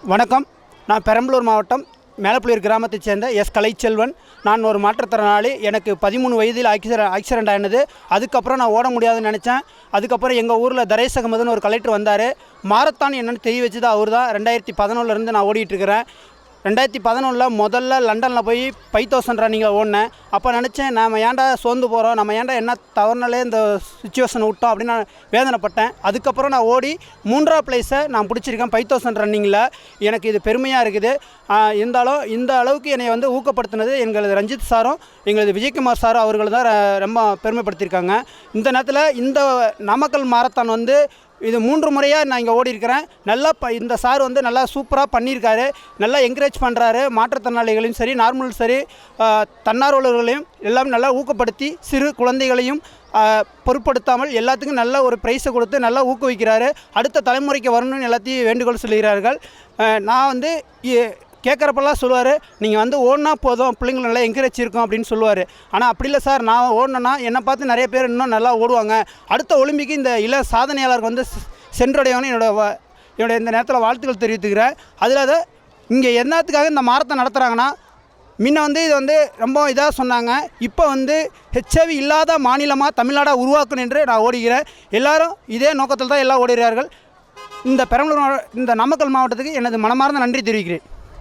வணக்கம். நான் பெரம்பலூர் மாவட்டம் மேலப்புலியூர் கிராமத்தைச் சேர்ந்த எஸ் கலைச்செல்வன். நான் ஒரு மாற்றுத்திறனாளி. எனக்கு 13 வயதில் ஆக்சிடெண்ட் ஆனது. அதுக்கப்புறம் நான் ஓட முடியாதுன்னு நினச்சேன். அதுக்கப்புறம் எங்கள் ஊரில் தரேஸ் அகமதுன்னு ஒரு கலெக்டர் வந்தார். மாரத்தான் என்னென்னு தெரிய வச்சது அவர் தான். 2011 நான் ஓடிட்டுருக்கிறேன். 2011 முதல்ல லண்டனில் போய் 5000 ரன்னிங்கில் ஓடினேன். அப்போ நினச்சேன், நாம் ஏன்டா சோர்ந்து போகிறோம், நம்ம ஏன்டா என்ன தவறுனாலே இந்த சுச்சுவேஷனை விட்டோம் அப்படின்னு நான் வேதனைப்பட்டேன். அதுக்கப்புறம் நான் ஓடி 3ஆவது ப்ளேஸை நான் பிடிச்சிருக்கேன் 5000 ரன்னிங்கில். எனக்கு இது பெருமையாக இருக்குது. இருந்தாலும் இந்த அளவுக்கு என்னை வந்து ஊக்கப்படுத்தினது எங்களது ரஞ்சித் சாரும் எங்களது விஜயகுமார் சாரும் அவர்கள் தான் ரொம்ப பெருமைப்படுத்தியிருக்காங்க. இந்த நேரத்தில் இந்த நாமக்கல் மாரத்தான் வந்து இது 3 முறையாக நான் இங்கே ஓடிருக்கிறேன். நல்லா இந்த சார் வந்து நல்லா சூப்பராக பண்ணியிருக்காரு. நல்லா என்கரேஜ் பண்ணுறாரு. மாற்றுத்திறனாளிகளையும் சரி, நார்மலும் சரி, தன்னார்வலர்களையும் எல்லாம் நல்லா ஊக்கப்படுத்தி சிறு குழந்தைகளையும் பொருட்படுத்தாமல் எல்லாத்துக்கும் நல்ல ஒரு ப்ரைஸை கொடுத்து நல்லா ஊக்குவிக்கிறாரு. அடுத்த தலைமுறைக்கு வரணும்னு எல்லாத்தையும் வேண்டுகோள் சொல்கிறார்கள். நான் வந்து கேட்குறப்பெல்லாம் சொல்லுவார், நீங்கள் வந்து ஓடினா போதும், பிள்ளைங்களை நல்லா என்கரேஜ் இருக்கும் அப்படின்னு சொல்லுவார். ஆனால் அப்படி இல்லை சார், நான் ஓடினேன்னா என்னை பார்த்து நிறைய பேர் இன்னும் நல்லா ஓடுவாங்க. அடுத்த ஒலிம்பிக்கு இந்த சாதனையாளருக்கு வந்து சென்றடையணும்னு என்னோட இந்த நேரத்தில் வாழ்த்துக்கள் தெரிவித்துக்கிறேன். அதில் அதை இங்கே என்னத்துக்காக இந்த மாரத்தான் நடத்துகிறாங்கன்னா, முன்ன வந்து இது வந்து ரொம்ப இதாக சொன்னாங்க. இப்போ வந்து ஹெச்ஐவி இல்லாத மாநிலமாக தமிழ்நாடாக உருவாக்கணும் என்று நான் ஓடுகிறேன். எல்லோரும் இதே நோக்கத்தில் தான் எல்லாம் ஓடுகிறார்கள். இந்த பெரம்பலூர் இந்த நாமக்கல் மாவட்டத்துக்கு எனது மனமார்ந்த நன்றி தெரிவிக்கிறேன்.